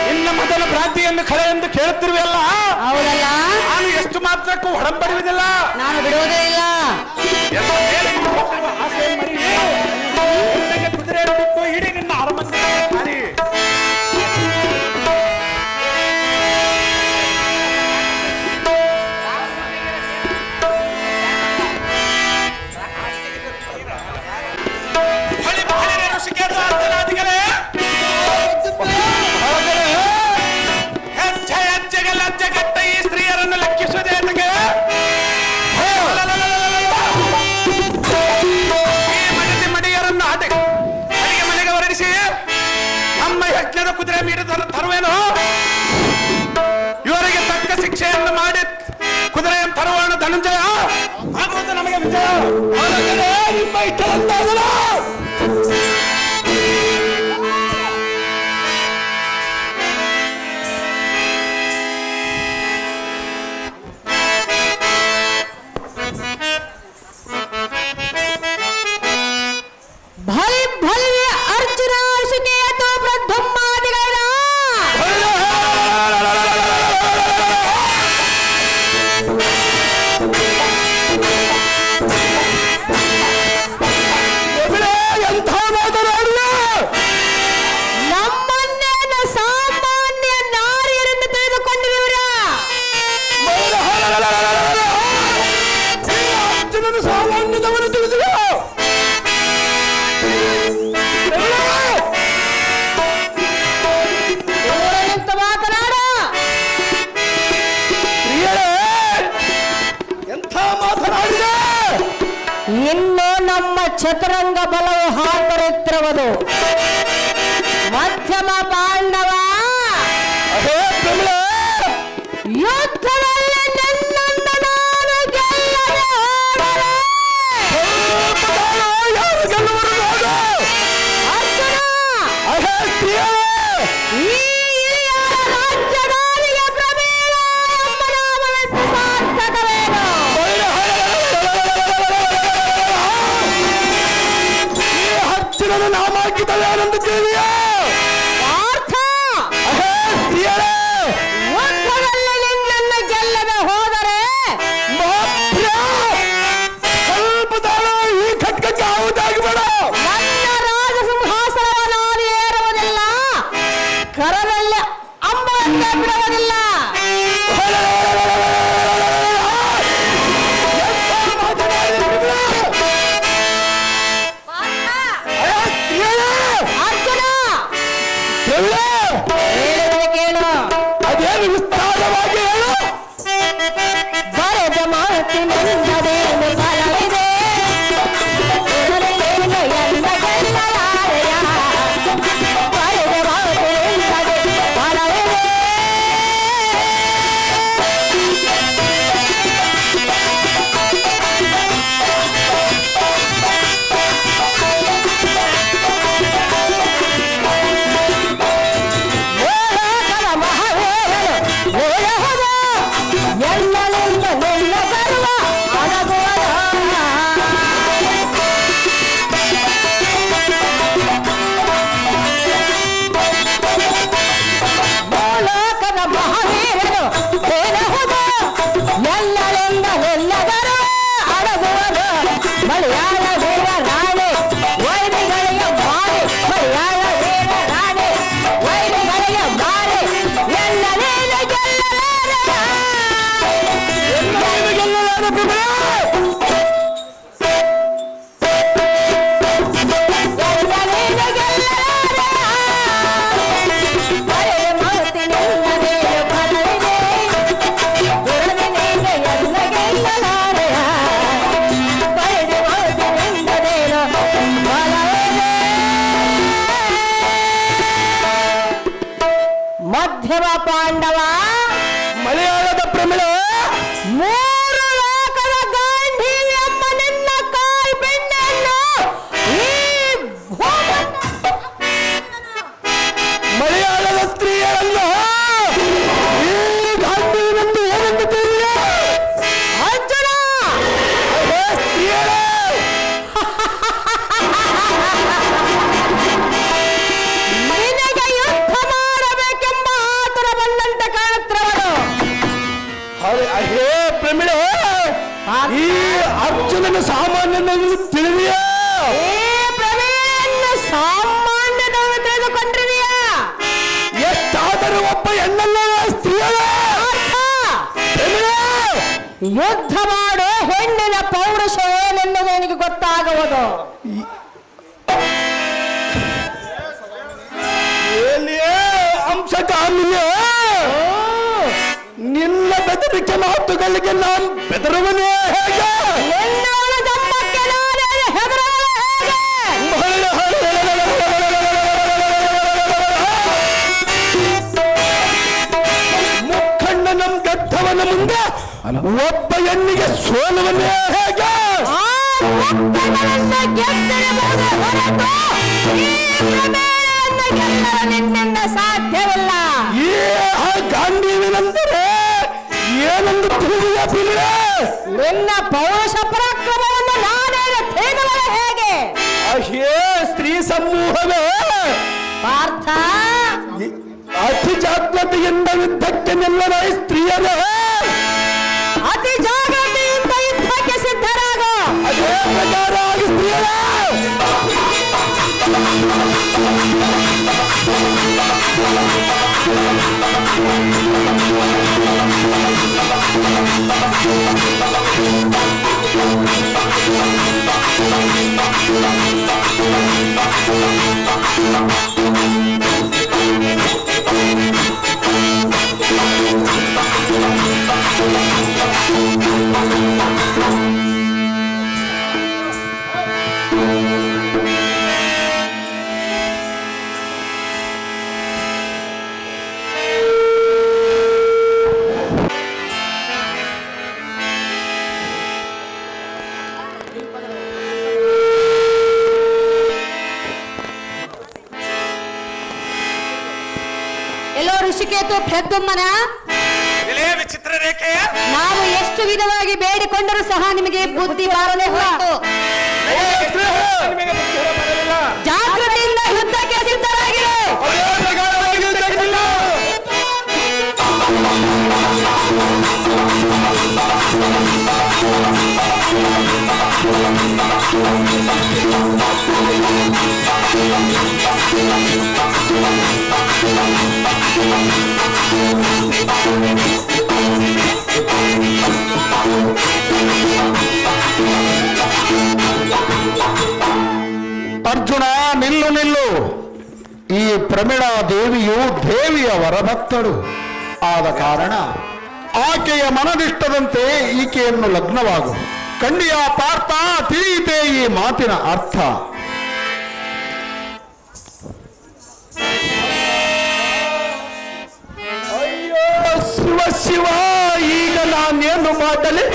ನಿನ್ನ ಮೊದಲ ಭ್ರಾಂತಿಯನ್ನು ಕಳೆ ಎಂದು ಕೇಳುತ್ತಿರುವೆ ಅಲ್ಲ. ಹೌದಲ್ಲ? ನಾನು ಎಷ್ಟು ಮಾತ್ರಕ್ಕೂ ಹೊರಬರುವುದಿಲ್ಲ. ನಾನು ಬಿಡುವುದೇ ಇಲ್ಲ. ಎಲ್ಲ ಮೇಲೆ ನಿಂತಿರುವ ಆಸೆ ಮರಿ, ನಿನಗೆ ಕುದುರೆ ಬಿಟ್ಟು ಇಡೀ ನಿನ್ನ ಅರಮನೆ ಮಾರಿ. ಕುದುರೆ ಮೀರಿ ತರುವೇನು? ಇವರಿಗೆ ತಕ್ಕ ಶಿಕ್ಷೆಯನ್ನು ಮಾಡಿ ಕುದುರೆಯನ್ನು ತರುವನು ಧನಂಜಯ. ಆಗುವುದು ನಮಗೆ ವಿಜಯ. ನಿಮ್ಮ ಇಷ್ಟವಂತಾಗಲ್ಲ. ಅರ್ಜುನ ಅರ್ಷಿಕೆಯತು ಪ್ರದ್ಯುಮ್ನಾದಿಗಳ ಎಂಥ ಮಾತನಾಡಿದ! ನಮ್ಮನ್ನೇನು ಸಾಮಾನ್ಯ ನಾರಿಯರೆಂದು ತಿಳಿದುಕೊಂಡಿರುವಿರ? ಅರ್ಜುನನು ಸಾಮಾನ್ಯದವನು ತಿಳಿದಿಲ್ಲ. ನಿಂತು ಮಾತನಾಡ. ಎಂಥ ಮಾತನಾಡಿದ! ಇನ್ನು ನಮ್ಮ ಚತುರಂಗ ಬಲವು ಹಾತೊರೆತ್ತಿರುವುದು ಮಧ್ಯಮ ಪಾಂಡವ ಯುದ್ಧದಲ್ಲಿ ನಿನ್ನನ್ನು ನಾನು ಗೆಲ್ಲದೆ ಹೋದರೆ ಅರ್ಜುನ, ಈ ಹಿರಿಯರ ರಾಜ್ಯದಾಳಿಗೆ ಪ್ರವೀಣ ಎಂಬ ನಾಮವೆಂದು ಸಾರ್ಥಕವೇನು? ಅರ್ಜುನನ ನಾಮ ಹಾಕಿದವೇನೆಂದು ಕೇಳಿಯಾ? ಪಾರ್ಥ, ಯುದ್ಧದಲ್ಲಿ ನಿನ್ನನ್ನು ಗೆಲ್ಲದೆ ಹೋದರೆ ಸ್ವಲ್ಪ ತಾಳ ಈ ಖಡ್ಗಕ್ಕೆ ಆಹುದಾಗಿ ಬೇಡ. ನನ್ನ ರಾಜಸಿಂಹಾಸನವ ನಾನು ಏರುವುದಿಲ್ಲ, ಕರದಲ್ಲಿ ಅಂಬುವಂತೆ ಬಿಡುವುದಿಲ್ಲ. ಅರ್ಜುನ, ಹೇಳಿದರೆ ಕೇಳು. ಅದೇನು ವಿಸ್ತಾರವಾಗಿ ಹೇಳು. ಬರೆದ ಮಾತಿನಿಂದದೇನು ಫಲವಿದೆ? ಉಣಲೇನು ಎಲ್ಲ ಗೆಲ್ಲಲಾರೆಯ? ಬರೆದ ಮಾತಿನಿಂದದೇ ಫಲವಿದೆ. ಯುದ್ಧ ಮಾಡೋ ಹೆಣ್ಣಿನ ಪೌರುಷ ಏನೆಂದು ನಿನಗೆ ಗೊತ್ತಾಗುವುದು. ಅಂಶಕಾಮಿನಿ, ನಿನ್ನ ಬೆದರಿಕೆ ಮಾತುಗಳಿಗೆ ನಾನು ಬೆದರುವನೇ ಹೇಗೆ? ನಿನ್ನವಳ ದಮ್ಮಕ್ಕೆ ನಾನೇನು ಹೆದರುವನು ಹೇಗೆ? ಮುಖಂಡನ ಗದ್ದವನ ಮುಂದೆ ಒಬ್ಬ ಹೆಣ್ಣಿಗೆ ಸೋಲುವನೇ ಹೇಗೆ? ಆ ಮುಖಂಡನನ್ನು ಗೆದ್ದಿರಬಹುದು ಹೊರತು ಈ ಪ್ರಮೇಯವನ್ನು ಗೆಲ್ಲಲು ನಿನ್ನಿಂದ ಸಾಧ್ಯವಿಲ್ಲ. ಈ ಗಾಂಧೀವಿನೆಂದರೆ ಏನೆಂದು ತಿಳಿಯ ಬಿಲ್ಲೆ? ನಿನ್ನ ಪೌರುಷ ಪರಾಕ್ರಮವನ್ನು ನಾನೇನು ತಿಳಿದವನು ಹೇಗೆ? ಅಹೇ ಸ್ತ್ರೀ ಸಮೂಹವೇ, ಪಾರ್ಥ, ಅತಿ ಜಾಗ್ರತೆಯಿಂದ ಯುದ್ಧಕ್ಕೆ ನಿಲ್ಲದ ಸ್ತ್ರೀಯರೇ, ಅತಿ ಜಾಗ್ರತೆಯಿಂದ ಯುದ್ಧಕ್ಕೆ ಸಿದ್ಧರಾಗೋ. ಅದೇ ಪ್ರಕಾರ ಆಗಿ ಸ್ತ್ರೀಯರೇ. ಎಲ್ಲೋ ಋಷಿಕೇತು ಪ್ರದ್ಯುಮ್ನ, ಎಲೆ ವಿಚಿತ್ರ ರೇಖೆ, ನಾವು ಎಷ್ಟು ವಿಧವಾಗಿ ಬೇಡಿಕೊಂಡರೂ ಸಹ ನಿಮಗೆ ಬುದ್ಧಿ ಬಾರದೆ ಹೋಯಿತು. ನಿಮಗೆ ಬುದ್ಧಿ ಬರಲಿಲ್ಲ. ಜಾಗೃತಿಯಿಂದ ಯುದ್ಧಕ್ಕೆ ಸಿದ್ಧರಾಗಿರಿ. ಅದೇ ಪ್ರಕಾರವಾಗಿ ಯುದ್ಧಕ್ಕೆ ನಿಲ್ಲ. ಅರ್ಜುನ, ನಿಲ್ಲು ನಿಲ್ಲು. ಈ ಪ್ರಮಿಳಾ ದೇವಿಯು ದೇವಿಯ ವರಭಕ್ತಳು ಆದ ಕಾರಣ ಆಕೆಯ ಮನದಿಷ್ಟದಂತೆ ಈಕೆಯನ್ನು ಲಗ್ನವಾಗು. ಕಂಡಿಯ ಪಾರ್ಥ, ತಿಳಿಯಿತೆ ಈ ಮಾತಿನ ಅರ್ಥ. ಅಯ್ಯೋ ಶಿವ ಶಿವ, ಈಗ ನಾನೇನು ಮಾಡಲಿ?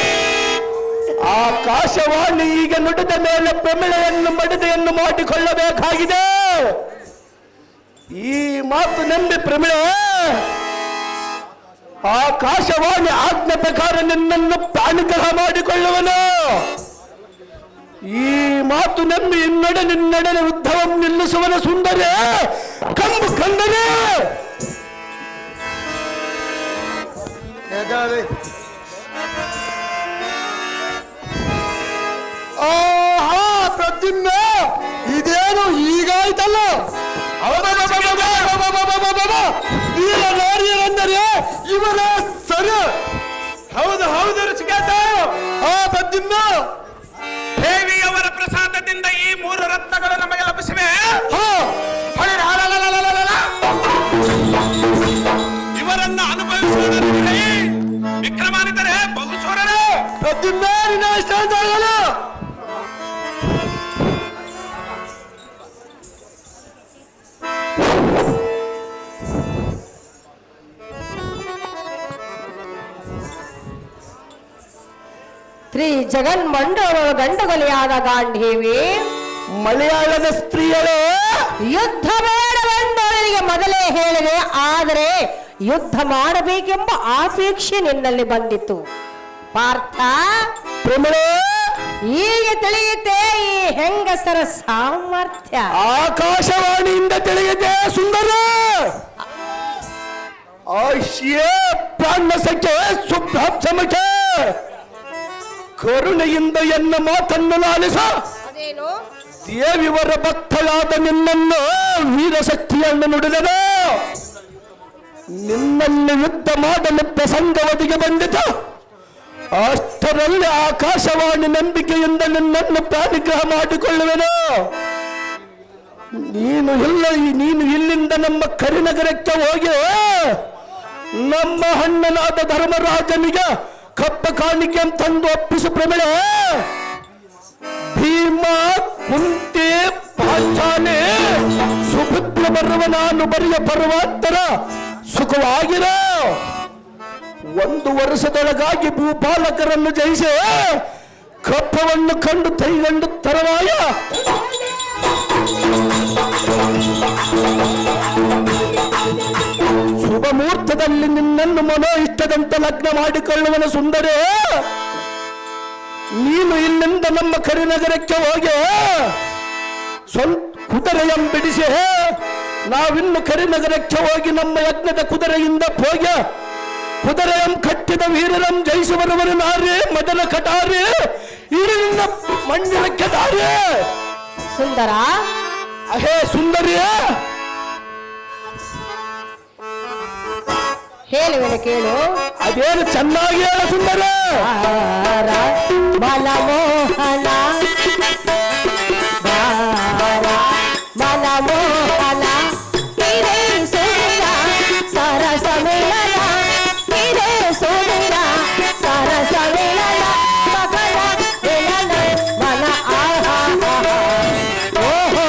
ಆಕಾಶವಾಣಿ ಈಗ ನುಡಿದ ಮೇಲೆ ಪ್ರಮಿಳೆಯನ್ನು ಮಡಿದೆಯನ್ನು ಮಾಡಿಕೊಳ್ಳಬೇಕಾಗಿದೆ. ಈ ಮಾತು ನಂಬಿ ಪ್ರಮಿಳೆ, ಆಕಾಶವಾಣಿ ಆಜ್ಞೆ ಪ್ರಕಾರ ನಿನ್ನನ್ನು ಪ್ರಾಣಿಗ್ರಹ ಮಾಡಿಕೊಳ್ಳುವನು. ಈ ಮಾತು ನಂಬಿ ನಿನ್ನೊಡನೆ ಯುದ್ಧವನ್ನು ನಿಲ್ಲಿಸುವನು. ಸುಂದರೇ, ಕಂಬು ಕಂದರೇ. ಪ್ರದ್ಯುಮ್ನ, ಇದೇನು ಹೀಗಾಯ್ತಲ್ಲ? ವೀರ ನಾರಿಯರೆಂದರೆ ಇವರ ಸರ. ಹೌದು ಹೌದು ಋಷಿಕೇತ. ಪ್ರದ್ಯುಮ್ನ, ದೇವಿಯವರ ಪ್ರಸಾದದಿಂದ ಈ 3 ರತ್ನಗಳು ನಮಗೆ ಲಭಿಸಿವೆ. ಇವರನ್ನು ಅನುಭವಿಸುವುದರಲ್ಲಿ ವಿಕ್ರಮಾನಿತರೆ ಬಹುಸೂರರೇ. ಪ್ರದ್ಯುಮ್ನ, ನಿನ್ನ ಇಷ್ಟಾಗಲ್ಲ. ಶ್ರೀ ಜಗನ್ಮಂಡಲ ಗಂಡಗೊಲೆಯಾದ ಗಾಂಧೀವಿ, ಮಲಯಾಳದ ಸ್ತ್ರೀಯರೇ, ಯುದ್ಧ ಬೇಡವೆಂದು ನಿನಗೆ ಮೊದಲೇ ಹೇಳಿದೆ. ಆದರೆ ಯುದ್ಧ ಮಾಡಬೇಕೆಂಬ ಆಪೇಕ್ಷೆ ನಿನ್ನಲ್ಲಿ ಬಂದಿತ್ತು. ಪಾರ್ಥ, ಪ್ರಮಿಳೆ, ಈಗ ತಿಳಿಯುತ್ತೆ ಈ ಹೆಂಗಸರ ಸಾಮರ್ಥ್ಯ. ಆಕಾಶವಾಣಿಯಿಂದ ತಿಳಿಯುತ್ತೆ. ಸುಂದರ, ಆಶ್ಯೇ ಪ್ರಾಣ ಸಂಖ್ಯೆ ಶುಭ್ರಮಕ್ಕೆ ಕರುಣೆಯಿಂದ ಎನ್ನ ಮಾತನ್ನು ಲಾಲಿಸ. ಅದೇನು? ದೇವಿವರ ಭಕ್ತಳಾದ ನಿನ್ನನ್ನು ವೀರಶಕ್ತಿಯನ್ನು ನುಡಿದನು. ನಿನ್ನಲ್ಲಿ ಯುದ್ಧ ಮಾಡಲು ಪ್ರಸಂಗ ಒದಗಿ ಬಂದಿತು. ಅಷ್ಟರಲ್ಲಿ ಆಕಾಶವಾಣಿ ನಂಬಿಕೆಯಿಂದ ನಿನ್ನನ್ನು ಪ್ರಾಣಿಗ್ರಹ ಮಾಡಿಕೊಳ್ಳುವೆನು. ನೀನು ಇಲ್ಲಿಂದ ನಮ್ಮ ಕರಿನಗರಕ್ಕೆ ಹೋಗಿ ನಮ್ಮ ಅಣ್ಣನಾದ ಧರ್ಮರಾಜನಿಗೆ ಕಪ್ಪ ಕಾಣಿಕೆ ತಂದು ಒಪ್ಪಿಸು ಪ್ರಮೇಳೆ. ಭೀಮ, ಕುಂತಿ, ಪಾಂಚಾಲಿ, ಸುಭದ್ರ ಬರುವ ನಾನು ಬರೆಯ ಪರ್ವಾಂತರ ಸುಖವಾಗಿರೋ. 1 ವರ್ಷದೊಳಗಾಗಿ ಭೂಪಾಲಕರನ್ನು ಜಯಿಸಿ ಕಪ್ಪವನ್ನು ಕಂಡು ಕೈಗಂಡು ತರವಾಯ ಶುಭ ಮುಹೂರ್ತದಲ್ಲಿ ನಿನ್ನನ್ನು ಮನೋ ಇಷ್ಟದಂತೆ ಲಗ್ನ ಮಾಡಿಕೊಳ್ಳುವನು ಸುಂದರೇ. ನೀನು ಇಲ್ಲಿಂದ ನಮ್ಮ ಕರಿನಗರಕ್ಕೆ ಹೋಗಿ ಕುದುರೆಯಂ ಬಿಡಿಸಿ ನಾವಿನ್ನು ಕರಿನಗರಕ್ಕೆ ಹೋಗಿ ನಮ್ಮ ಯಜ್ಞದ ಕುದುರೆಯಿಂದ ಹೋಗಿ ಕುದುರೆಯಂ ಕಟ್ಟಿದ ವೀರರಂ ಜಯಿಸುವರವರು ನಾರೇ ಮದನ ಕಟಾರಿ ಇರಿನ ಮಂಡಲಕ್ಕೆ ದಾರಿ. ಸುಂದರ, ಅಹೇ ಸುಂದರಿಯ, ಹೇಳುವೆನು ಕೇಳು. ಅದೇನು ಚೆನ್ನಾಗಿ ಹೇಳ ಸುಂದರ. ಮನಮೋಹನ ಮನಮೋಹನ ಇರೇ ಸುಂದರ ಸರಸ ಮೇಳನ ಇರೇ ಸುಂದರ ಸರಸ ಮೇಳನ ಮಗಳ ಮೇಳನ ಮನ ಆಹಾ ಓಹೋ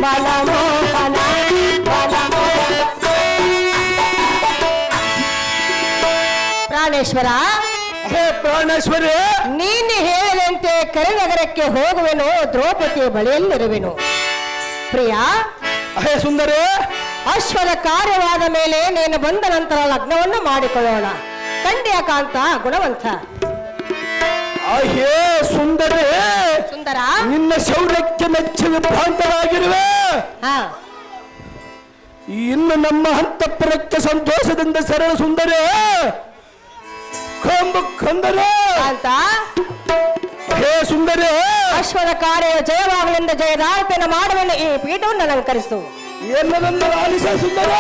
ಮನಮೋಹನ. ಪ್ರಾಣೇಶ್ವರ, ಹೇ ಪ್ರಾಣೇಶ್ವರಿ, ನೀನು ಹೇಳಿದಂತೆ ಕರಿನಗರಕ್ಕೆ ಹೋಗುವೆನು, ದ್ರೌಪದಿಯ ಬಳಿಯಲ್ಲಿರುವೆನು. ಪ್ರಿಯ, ಹೇ ಸುಂದರಿ, ಅಶ್ವದ ಕಾರ್ಯವಾದ ಮೇಲೆ ನೀನು ಬಂದ ನಂತರ ಲಗ್ನವನ್ನು ಮಾಡಿಕೊಳ್ಳೋಣ. ಕಂಡ್ಯ ಕಾಂತ ಗುಣವಂತ. ಹೇ ಸುಂದರಿ, ಸುಂದರ, ನಿನ್ನ ಶೌರ್ಯಕ್ಕೆ ಮೆಚ್ಚಿ ವಿಭ್ರಾಂತರಾಗಿರುವೆ. ಇನ್ನು ನಮ್ಮ ಅಂತಃಪುರಕ್ಕೆ ಸಂತೋಷದಿಂದ ಸರಳ ಸುಂದರಿ ಕಂದರೆ ಅಂತ. ಹೇ ಸುಂದರಿ, ಅಶ್ವದ ಕಾರ್ಯ ಜಯವಾಗಲೆಂದು ಜಯದಾರ್ಪಣೆ ಮಾಡುವೆನು. ಈ ಪೀಠವನ್ನು ಅಲಂಕರಿಸು. ಎಲ್ಲರನ್ನು ಆಲಿಸ ಸುಂದರ.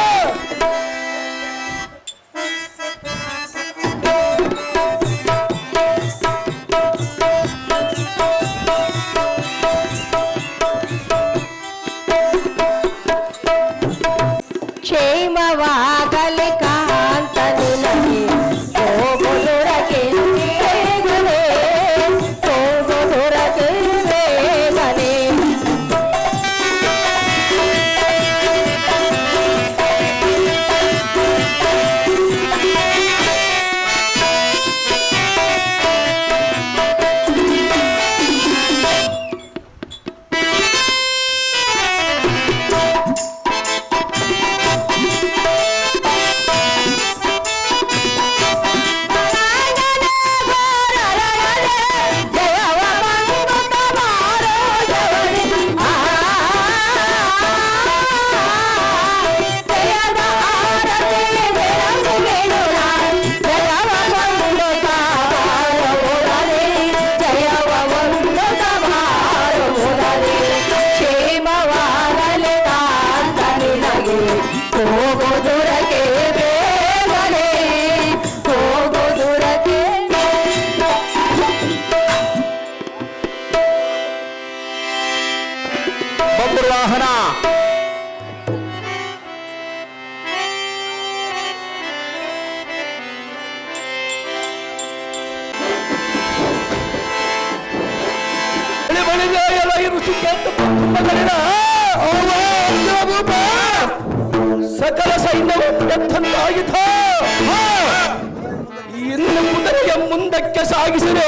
ಕ್ಷೇಮವಾಗಲಿ ಕಾಂತ ನಿನಗೆ ಹೋಗುದುರಗೆ ಹೋಗುದುರಗೆ ಬೇಗನೆ. ಪುರ್ವಾಹನ. ಸಕಲ ಸೈನ್ಯವು ಎತ್ತಂತಾಗಿದ್ದ. ಇನ್ನು ಕುದುರೆಯ ಮುಂದಕ್ಕೆ ಸಾಗಿಸಿದೆ.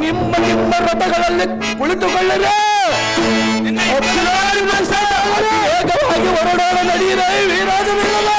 ನಿಮ್ಮ ನಿಮ್ಮ ರಥಗಳಲ್ಲಿ ಕುಳಿತುಕೊಳ್ಳರೆ. ವೇಗವಾಗಿ ಹೊರಡೋಣ, ನಡೆಯಿರಿ ವೀರಾಜವೀರರೇ.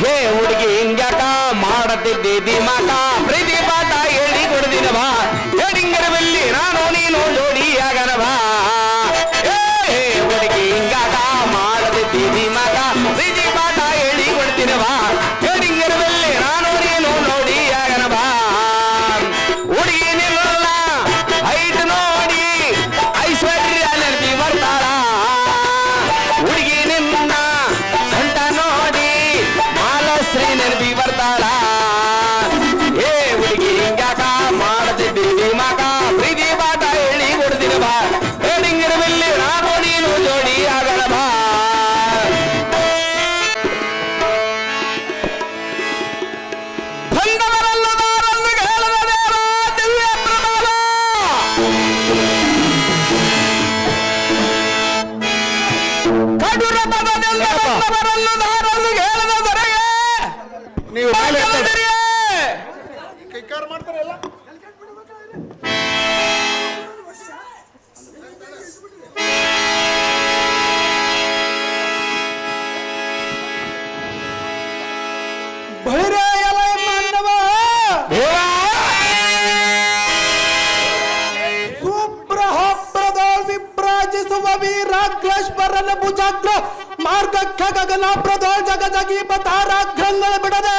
ಹೇ ಹುಡುಗಿ ಹಿಂಗ್ಯಾಕ ಮಾಡತಿದ್ದಿ ದಿಮಾಕ, ಪ್ರೀತಿ ಪಾಠ ಹೇಳಿ ಕೊಡ್ದಿನವಾ, ಹೇಳಿಂಗರದಲ್ಲಿ ನಾನು ನೀನು ಜೋಡಿ ಆಗನವಾ. ಹೇ ಹುಡುಗಿ ಹಿಂಗ್ಯಾಕ ಮಾಡತಿದ್ದಿ ದಿಮಾಕ, ಪ್ರೀತಿ ಪಾಠ ಹೇಳಿ ಕೊಡ್ತೀನವಾ, ಹೇಳಿಂಗರದಲ್ಲಿ ನಾನು ನೀನು ನೋಡಿ ಆಗನವಾ. ಹುಡುಗಿ ನಿಲ್ಲ ಹೈಟ್ ನೋಡಿ ಐಶ್ವರ್ಯ ನೆನಪಿ ಬರ್ತಾಳ, ಹುಡುಗಿ ನಿನ್ನ ಸೊಂಟ ನೋಡಿ ಮಾಲಶ್ರೀ ನೆನಪಿ ಬರ್ತಾಳ. ಏ ಹುಡುಗಿ ಹಿಂಗಾಕ ಮಾಡತಿದ್ದೀವಿ ಮಗ, ಪ್ರೀತಿ ಪಾಠ ಹೇಳಿ ಕೊಡ್ತೀನಿ ಬಾ, ಹೇಳಿಂಗಿರಬಿಲ್ಲಿ ನಾನು ನೀನು ಜೋಡಿ ಆಗಣ ಬಾ. ಬಂದವರಲ್ಲ ದಾರನ್ನು ಹೇಳದ ದೇವ ದಿವ್ಯ ಪ್ರಭಾವ, ಕಡುರ ಪದದಿಂದ ಬಂದವರನ್ನು ದಾರನ್ನು ಹೇಳದ ದೊರೆಗೆ ನೀವು ಕೈಕಾರ ಮಾಡ್ತಾರಲ್ಲ. ವಿಭ್ರಾಜಿಸುವ ವೀರಾಗ್ರಶ್ವರನ ಭುಜಾಗ್ರ ಮಾರ್ಗಕ್ಕ ಗಗನ ಪ್ರದೋ ಜಗ ಜಗಿ ಪತಾರಾಗ್ರಂಗಳ ಬಿಡದೆ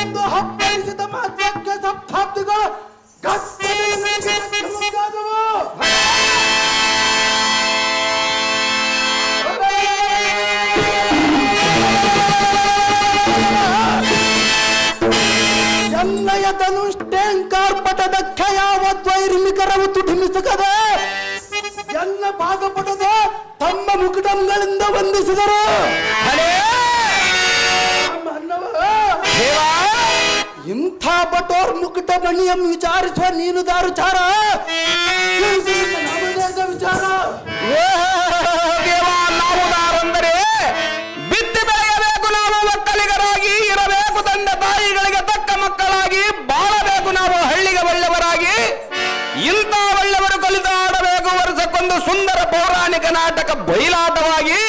ಎಂದು ಹಬ್ಬಳಿಸಿದ ಮಾತ್ರಕ್ಕೆ ಸಪ್ತಾಬ್ದಿಗಳು ಭೈರಯ ಧನುಷ್ಟೇಂಕಾರ್ಪಟದಕ್ಷ ಯಾವದ್ವೈರ್ಮಿಕರವು ತುಟಿಮಿಸುಕದ ಎಲ್ಲ ಭಾಗಪಟದ ತಮ್ಮ ಮುಕುಟಂಗಳಿಂದ ವಂದಿಸಿದರು. ಇಂಥ ಬಟೋರ್ ಮುಕುಟ ಮಣಿಯಂ ವಿಚಾರಿಸುವ ನೀನು ದಾರುಚಾರ ವಿಚಾರ ನಾವುದಾರಂದರೆ ಬಿತ್ತಿ ಬೆಳೆಯಬೇಕು. ನಾವು ಒಕ್ಕಲಿಗರಾಗಿ ಇರಬೇಕು. ತಂದೆ ತಾಯಿಗಳಿಗೆ ತಕ್ಕ ಮಕ್ಕಳಾಗಿ ಬಾಳಬೇಕು. ನಾವು ಹಳ್ಳಿಗೆ ಒಳ್ಳೆಯವರಾಗಿ ಇಂಥ ಒಳ್ಳೆಯವರು ಕಲಿತು ಆಡಬೇಕು. ವರ್ಷಕ್ಕೊಂದು ಸುಂದರ ಪೌರಾಣಿಕ ನಾಟಕ ಬಯಲಾಟವಾಗಿ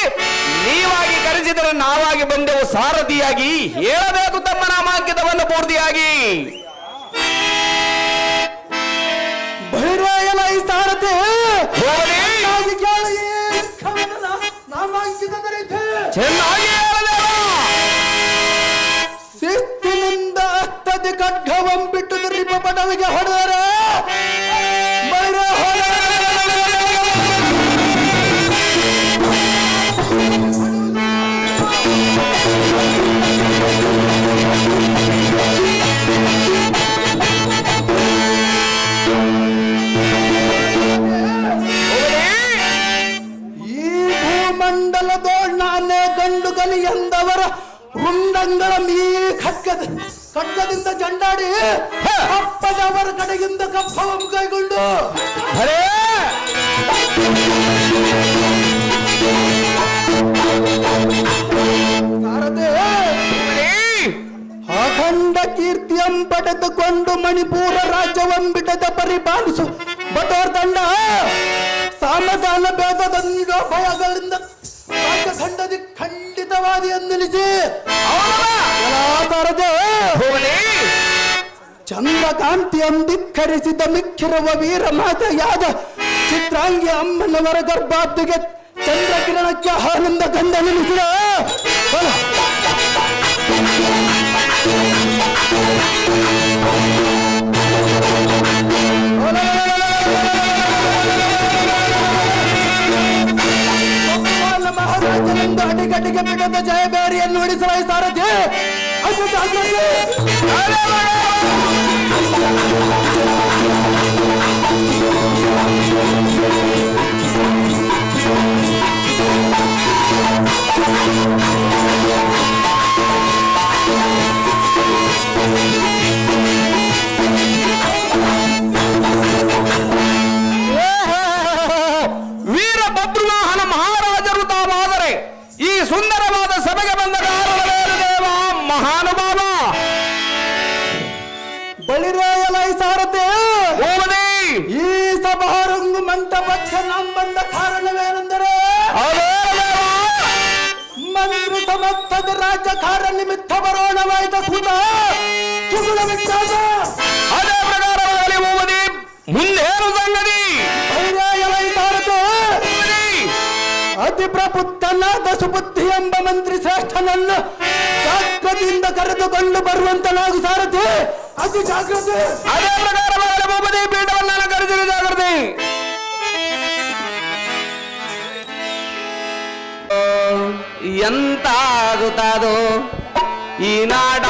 ನೀವಾಗಿ ಕರೆಸಿದರೆ ನಾವಾಗಿ ಬಂದೆವು ಸಾರಥಿಯಾಗಿ. ಹೇಳಬೇಕು ತಮ್ಮ ನಾಮಾಂಕಿತವನ್ನು ಪೂರ್ತಿಯಾಗಿ. ಭೈರಯಲ ಈ ಸಾರಥಿ ಚೆನ್ನಾಗಿ ಶಿಸ್ತಿನಿಂದ ಅಸ್ತದಿ ಖಡ್ಗವಂ ಬಿಟ್ಟು ರಿಪ ಪಡವಿಗೆ ಹೊಡೆದರೆ ಭೈರ ನಾನೇ ಗಂಡು ಗಲಿ ಎಂದವರ ರುಂಡಂಗಳ ಮೀ ಖಡ್ಗದಿಂದ ಜಂಡಾಡಿ ಅಪ್ಪದವರ ಕಡೆಗಿಂದ ಕಪ್ಪವಂ ಕೈಗೊಂಡು ಅಖಂಡ ಕೀರ್ತಿಯಂ ಪಡೆದುಕೊಂಡು ಮಣಿಪುರ ರಾಜ್ಯವಂ ಬಿಡದ ಪರಿಪಾಲಿಸು ಬಟೋರ್ ತಂಡ ಸಮಾಧಾನ ಭೇದದ ಭಯಗಳಿಂದ ರಾಜಖಂಡದಿ ಖಂಡಿತವಾದಿಯನ್ನು ನಿಲ್ಲಿಸಿ ಚಂದ್ರಕಾಂತಿಯಂ ಧಿಕ್ಕರಿಸಿದ ಮಿಕ್ಕಿರುವ ವೀರ ಮಾತೆಯಾದ ಚಿತ್ರಾಂಗಿ ಅಮ್ಮನವರ ಗರ್ಭಾಬ್ದಿಗೆ ಚಂದ್ರಕಿರಣಕ್ಕೆ ಆನಂದ ಗಂಧ ನಿಲ್ಲಿಸಿದ ಮಹಾರಾಜನಿಂದ ಅಡಿಗಡಿಗೆ ಬಿಡದ ಜಯಬೇರಿಯನ್ನು ಉಳಿಸುವ ಈ ಸಾರಥಿ ಅದು ಜಾಗೃತಿ. ವೀರಭದ್ರವಾಹನ ಮಹಾರಾಜರು ತಾವಾದರೆ ಈ ಸುಂದರವಾದ ಸಭೆಗೆ ಬಂದ ಕಾರಣವೇನು ದೇವ ಮಹಾನುಭಾವ? ಬಳಿರೇಯಲ ಈ ಸಾರಥಿ ಈ ಸಭಾರಂಗು ಮಂಟಪಕ್ಕೆ ನಾವು ಬಂದ ಕಾರಣವೇನೆಂದರೆ ಮಂತ್ರಿ ಸಮರ್ಥದ ರಾಜಕಾರ ನಿಮಿತ್ತ ಬರೋಣವಾಯ್ತ ಸುತ ಸುಗುಣ ವಿಚಾರ ಅದೇ ಪ್ರಕಾರವಾಗಿ ಹೋಗುದಿ ಮುಂದೇನು ಸಂಗತಿ? ಅತಿ ಪ್ರಬುದ್ಧನಾದ ಸುಬುದ್ಧಿ ಎಂಬ ಮಂತ್ರಿ ಶ್ರೇಷ್ಠನನ್ನು ಜಾಗ್ರತೆಯಿಂದ ಕರೆದುಕೊಂಡು ಬರುವಂತ ನಾವು ಸಾರಥಿ ಅತಿ ಜಾಗ್ರತೆ. ಅದೇ ಪ್ರಕಾರವಾಗಿ ಹೋಗುದಿ ಪೀಠವನ್ನು ಕರೆದಿರು ಜಾಗ್ರತೆ. ಎಂತಾಗುತ್ತದೋ ಈ ನಾಡ